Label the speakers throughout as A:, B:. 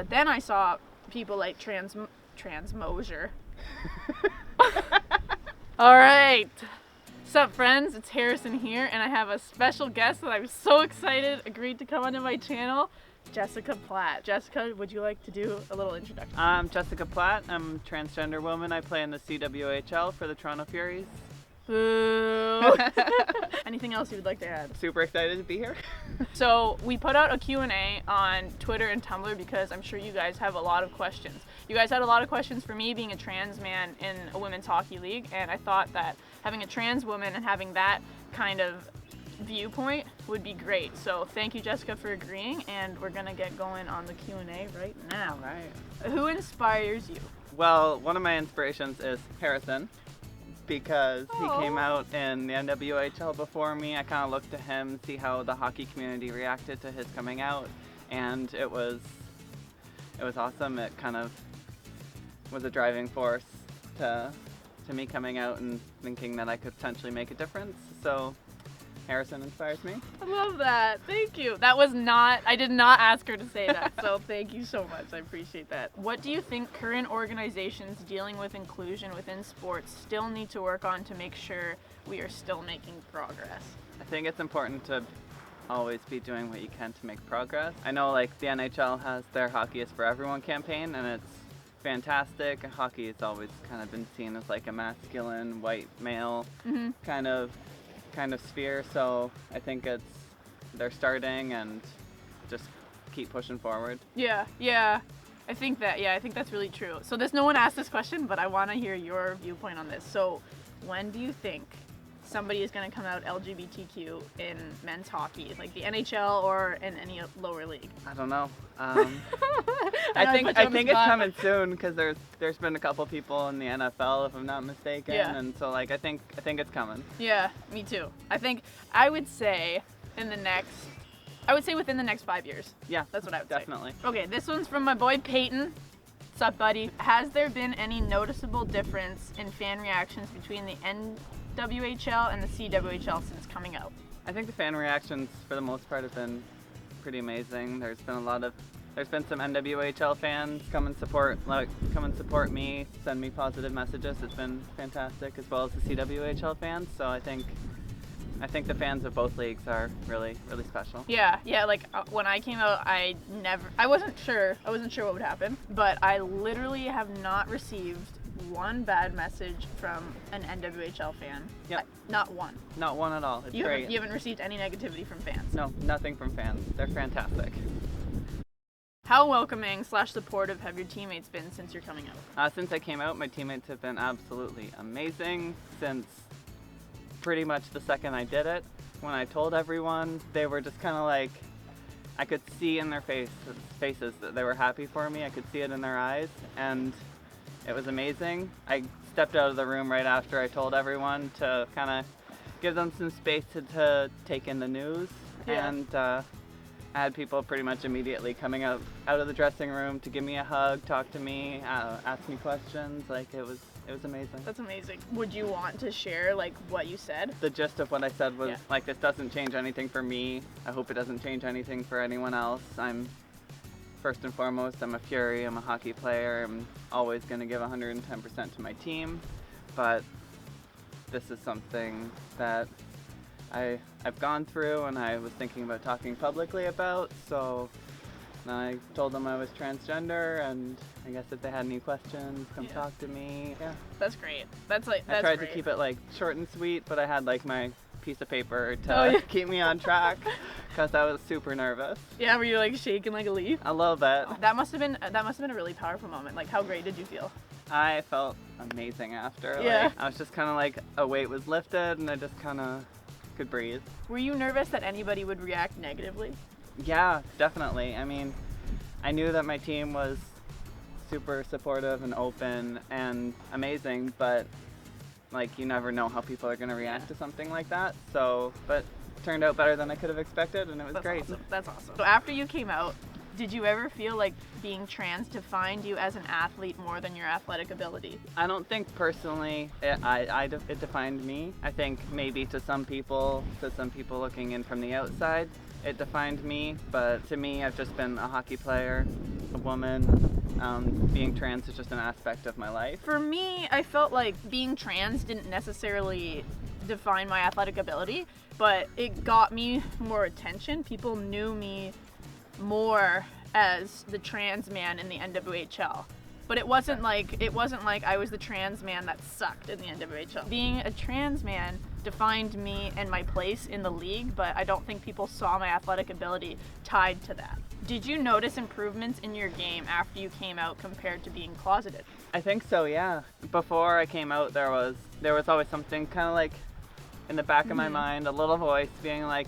A: But then I saw people like Transmosier. All right. What's up, friends? It's Harrison here, and I have a special guest that I'm so excited agreed to come onto my channel, Jessica Platt. Jessica, would you like to do a little introduction?
B: I'm Jessica Platt. I'm a transgender woman. I play in the CWHL for the Toronto Furies.
A: Boo. Anything else you would like to add?
B: Super excited to be here.
A: So we put out a Q&A on Twitter and Tumblr because I'm sure you guys have a lot of questions. You guys had a lot of questions for me being a trans man in a women's hockey league, and I thought that having a trans woman and having that kind of viewpoint would be great. So thank you, Jessica, for agreeing, and we're gonna get going on the Q&A right now.
B: All right.
A: Who inspires you?
B: Well, one of my inspirations is Harrison, because he came out in the NWHL before me. I kind of looked to him, see how the hockey community reacted to his coming out, and it was awesome. It kind of was a driving force to me coming out and thinking that I could potentially make a difference. So Harrison inspires me.
A: I love that. Thank you. I did not ask her to say that, so thank you so much. I appreciate that. What do you think current organizations dealing with inclusion within sports still need to work on to make sure we are still making progress?
B: I think it's important to always be doing what you can to make progress. I know like the NHL has their Hockey is for Everyone campaign, and it's fantastic. Hockey has always kind of been seen as like a masculine, white male kind of sphere, so I think they're starting and just keep pushing forward.
A: Yeah, I think that's really true. So no one asked this question, but I want to hear your viewpoint on this. So when do you think somebody is going to come out LGBTQ in men's hockey, like the NHL or in any lower league?
B: I don't know. I think it's coming soon, because there's been a couple people in the NFL, if I'm not mistaken, and so like I think it's coming.
A: Yeah, me too. I would say within the next 5 years.
B: Yeah,
A: that's what I would
B: definitely.
A: say. Okay, this one's from my boy Peyton. What's up, buddy? Has there been any noticeable difference in fan reactions between the NWHL and the CWHL since coming out?
B: I think the fan reactions for the most part have been pretty amazing. There's been some NWHL fans come and support me, send me positive messages. It's been fantastic, as well as the CWHL fans. So I think the fans of both leagues are really, really special.
A: Yeah. Like when I came out, I wasn't sure what would happen, but I literally have not received one bad message from an NWHL fan.
B: Yep.
A: Not one.
B: Not one at all. It's great.
A: You haven't received any negativity from fans?
B: No, nothing from fans. They're fantastic.
A: How welcoming / supportive have your teammates been since you're coming out?
B: Since I came out, my teammates have been absolutely amazing. Since pretty much the second I did it, when I told everyone, they were just kind of like, I could see in their faces that they were happy for me. I could see it in their eyes, and it was amazing. I stepped out of the room right after I told everyone to kind of give them some space to take in the news, and I had people pretty much immediately coming out of the dressing room to give me a hug, talk to me, ask me questions. Like it was amazing.
A: That's amazing. Would you want to share like what you said?
B: The gist of what I said was like, this doesn't change anything for me. I hope it doesn't change anything for anyone else. First and foremost, I'm a Fury, I'm a hockey player, I'm always going to give 110% to my team, but this is something that I've gone through and I was thinking about talking publicly about, so I told them I was transgender, and I guess if they had any questions, come talk to me. Yeah.
A: That's great.
B: I tried to keep it like short and sweet, but I had like my piece of paper to keep me on track, because I was super nervous.
A: Yeah, were you like shaking like a leaf?
B: A little bit.
A: That must have been a really powerful moment. Like, how great did you feel?
B: I felt amazing after.
A: Yeah.
B: Like, I was just kind of like, a weight was lifted and I just kind of could breathe.
A: Were you nervous that anybody would react negatively?
B: Yeah, definitely. I mean, I knew that my team was super supportive and open and amazing, but like, you never know how people are going to react to something like that. So, but it turned out better than I could have expected, and it was great.
A: Awesome. That's awesome. So after you came out, did you ever feel like being trans defined you as an athlete more than your athletic ability?
B: I don't think personally it defined me. I think maybe to some people looking in from the outside, it defined me, but to me, I've just been a hockey player a woman, being trans is just an aspect of my life.
A: For me, I felt like being trans didn't necessarily define my athletic ability, but it got me more attention. People knew me more as the trans man in the NWHL. But it wasn't like I was the trans man that sucked in the NWHL. Being a trans man defined me and my place in the league, but I don't think people saw my athletic ability tied to that. Did you notice improvements in your game after you came out compared to being closeted?
B: I think so, yeah. Before I came out, there was always something kind of like in the back of my mind, a little voice being like,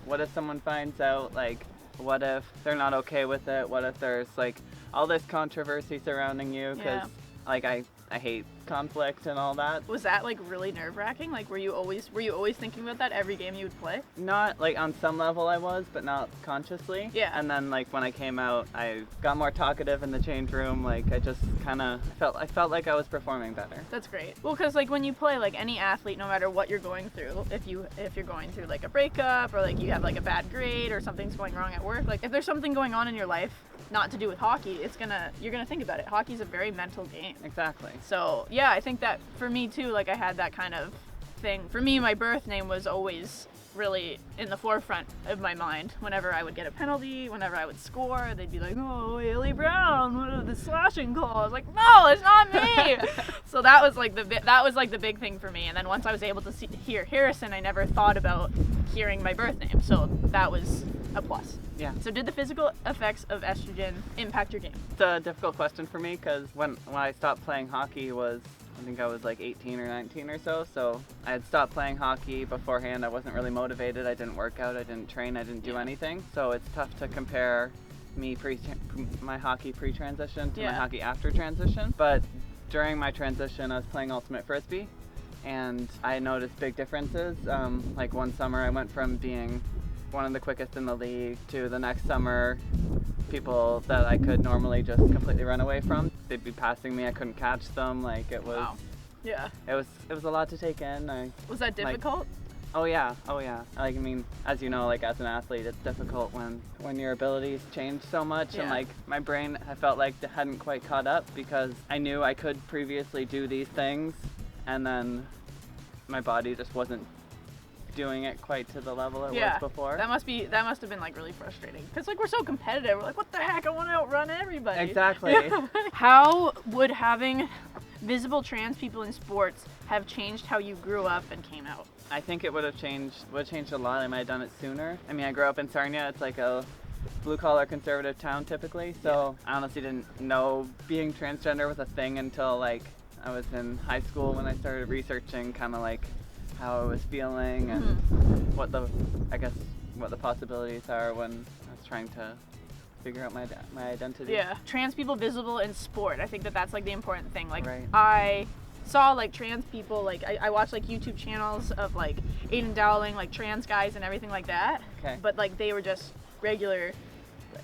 B: what if someone finds out? Like, what if they're not okay with it? What if there's like all this controversy surrounding you? Because like I hate conflict and all that.
A: Was that like really nerve-wracking? Like were you always thinking about that every game you would play?
B: Not like on some level I was, but not consciously.
A: Yeah.
B: And then like when I came out, I got more talkative in the change room. Like I just kind of felt like I was performing better.
A: That's great. Well, because like when you play, like any athlete, no matter what you're going through, if you're going through like a breakup or like you have like a bad grade or something's going wrong at work, like if there's something going on in your life not to do with hockey, you're gonna think about it. Hockey's a very mental game.
B: Exactly.
A: So yeah, I think that for me too, like I had that kind of thing. For me, my birth name was always really in the forefront of my mind. Whenever I would get a penalty, whenever I would score, they'd be like, "Oh, Haley Browne, what are the slashing calls?" I was like, "No, it's not me." So that was like the big thing for me. And then once I was able to hear Harrison, I never thought about hearing my birth name. So that was a plus.
B: Yeah.
A: So did the physical effects of estrogen impact your game?
B: It's a difficult question for me because when I stopped playing hockey I think I was like 18 or 19 or so. So I had stopped playing hockey beforehand. I wasn't really motivated. I didn't work out. I didn't train. I didn't do anything. So it's tough to compare my hockey pre-transition to my hockey after transition. But during my transition, I was playing ultimate frisbee, and I noticed big differences. Like one summer, I went from being one of the quickest in the league to the next summer, people that I could normally just completely run away from, they'd be passing me. I couldn't catch them. Like it was.
A: Wow. Yeah.
B: It was a lot to take in.
A: Was that difficult?
B: Oh yeah. Like I mean, as you know, like as an athlete, it's difficult when your abilities change so much, and like my brain, I felt like it hadn't quite caught up because I knew I could previously do these things, and then my body just wasn't doing it quite to the level it was before.
A: That must have been like really frustrating because like we're so competitive. We're like, what the heck? I want to outrun everybody.
B: Exactly.
A: How would having visible trans people in sports have changed how you grew up and came out?
B: I think it would have changed a lot. I might have done it sooner. I mean, I grew up in Sarnia. It's like a blue-collar conservative town typically, so I honestly didn't know being transgender was a thing until like I was in high school when I started researching kind of like how I was feeling and what the possibilities are when I was trying to figure out my identity. Yeah,
A: trans people visible in sport. I think that's like the important thing. Like
B: right.
A: I saw like trans people, like I watched like YouTube channels of like Aiden Dowling, like trans guys and everything like that.
B: Okay.
A: But like they were just regular,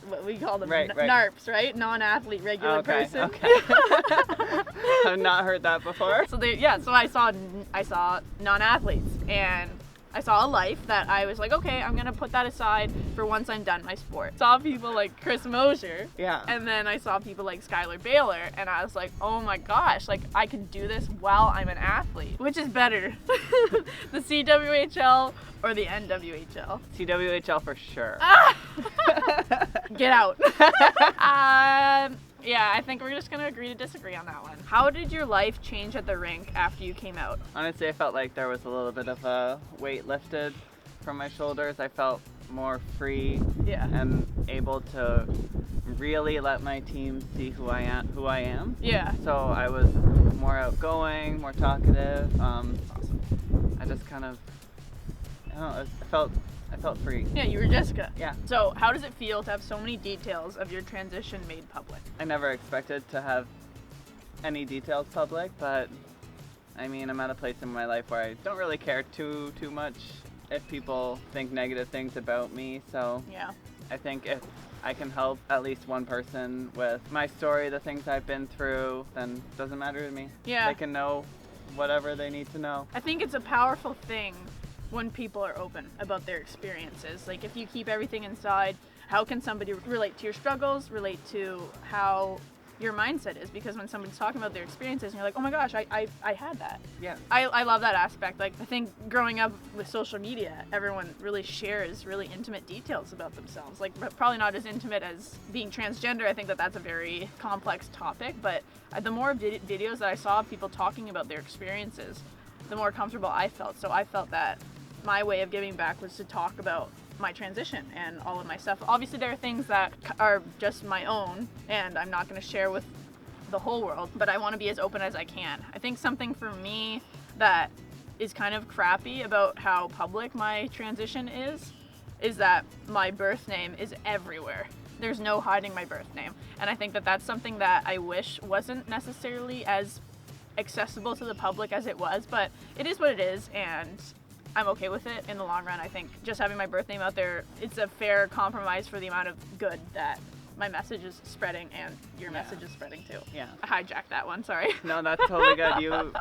A: what we call them,
B: right.
A: NARPs, right? Non-athlete, regular person.
B: Okay. I've not heard that before.
A: So so I saw non-athletes, and I saw a life that I was like, okay, I'm gonna put that aside for once I'm done my sport. Saw people like Chris Mosier.
B: Yeah.
A: And then I saw people like Skylar Baylor, and I was like, oh my gosh, like I can do this while I'm an athlete. Which is better, the CWHL or the NWHL?
B: CWHL for sure.
A: Get out. Yeah, I think we're just gonna agree to disagree on that one. How did your life change at the rink after you came out?
B: Honestly, I felt like there was a little bit of a weight lifted from my shoulders. I felt more free and able to really let my team see who I am.
A: Yeah.
B: So I was more outgoing, more talkative. I just kind of, I don't know, I felt free.
A: Yeah, you were Jessica.
B: Yeah.
A: So how does it feel to have so many details of your transition made public?
B: I never expected to have any details public, but I mean, I'm at a place in my life where I don't really care too much if people think negative things about me. So
A: yeah.
B: I think if I can help at least one person with my story, the things I've been through, then it doesn't matter to me.
A: Yeah.
B: They can know whatever they need to know.
A: I think it's a powerful thing when people are open about their experiences. Like if you keep everything inside, how can somebody relate to your struggles, relate to how your mindset is, because when somebody's talking about their experiences and you're like, oh my gosh, I had that.
B: Yeah.
A: I love that aspect. Like, I think growing up with social media, everyone really shares really intimate details about themselves. Like, probably not as intimate as being transgender. I think that that's a very complex topic, but the more videos that I saw of people talking about their experiences, the more comfortable I felt. So I felt that my way of giving back was to talk about my transition and all of my stuff. Obviously there are things that are just my own and I'm not going to share with the whole world, but I want to be as open as I can. I think something for me that is kind of crappy about how public my transition is that my birth name is everywhere. There's no hiding my birth name. And I think that that's something that I wish wasn't necessarily as accessible to the public as it was, but it is what it is, and I'm okay with it in the long run. I think just having my birth name out there, it's a fair compromise for the amount of good that my message is spreading and your message is spreading too.
B: Yeah.
A: I hijacked that one, sorry.
B: No, that's totally good. You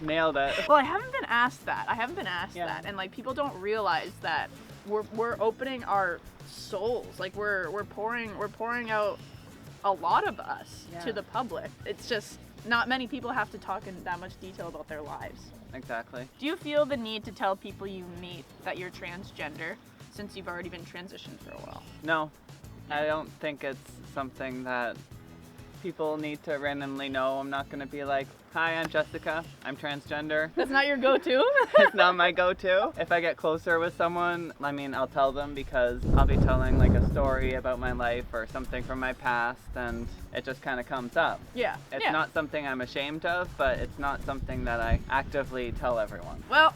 B: nailed it.
A: Well, I haven't been asked that. that. And like, people don't realize that we're opening our souls. Like, we're pouring out a lot of us to the public. It's just not many people have to talk in that much detail about their lives.
B: Exactly.
A: Do you feel the need to tell people you meet that you're transgender, since you've already been transitioned for a while?
B: No, I don't think it's something that people need to randomly know. I'm not going to be like, hi, I'm Jessica, I'm transgender.
A: That's not your go-to?
B: It's not my go-to. If I get closer with someone, I mean, I'll tell them, because I'll be telling like a story about my life or something from my past, and it just kind of comes up.
A: Yeah.
B: It's not something I'm ashamed of, but it's not something that I actively tell everyone.
A: Well,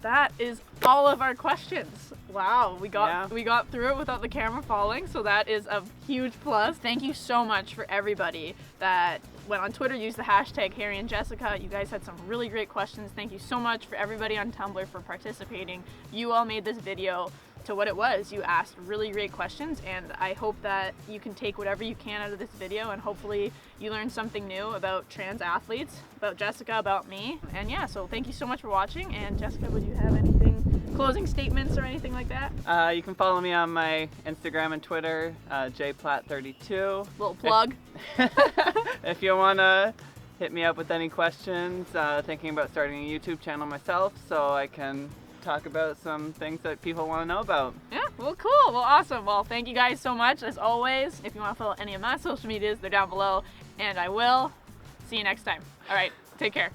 A: that is all of our questions. Wow, we got through it without the camera falling, so that is a huge plus. Thank you so much for everybody that went on Twitter, used the hashtag Harry and Jessica. You guys had some really great questions. Thank you so much for everybody on Tumblr for participating. You all made this video to what it was. You asked really great questions, and I hope that you can take whatever you can out of this video, and hopefully you learned something new about trans athletes, about Jessica, about me. And yeah, so thank you so much for watching. And Jessica, would you have anything, closing statements or anything like that?
B: You can follow me on my Instagram and Twitter, jplatt32.
A: Little plug.
B: If you want to hit me up with any questions, thinking about starting a YouTube channel myself, so I can talk about some things that people want to know about.
A: Yeah, well, cool. Well, awesome. Well, thank you guys so much, as always. If you want to follow any of my social medias, they're down below, and I will see you next time. All right, take care.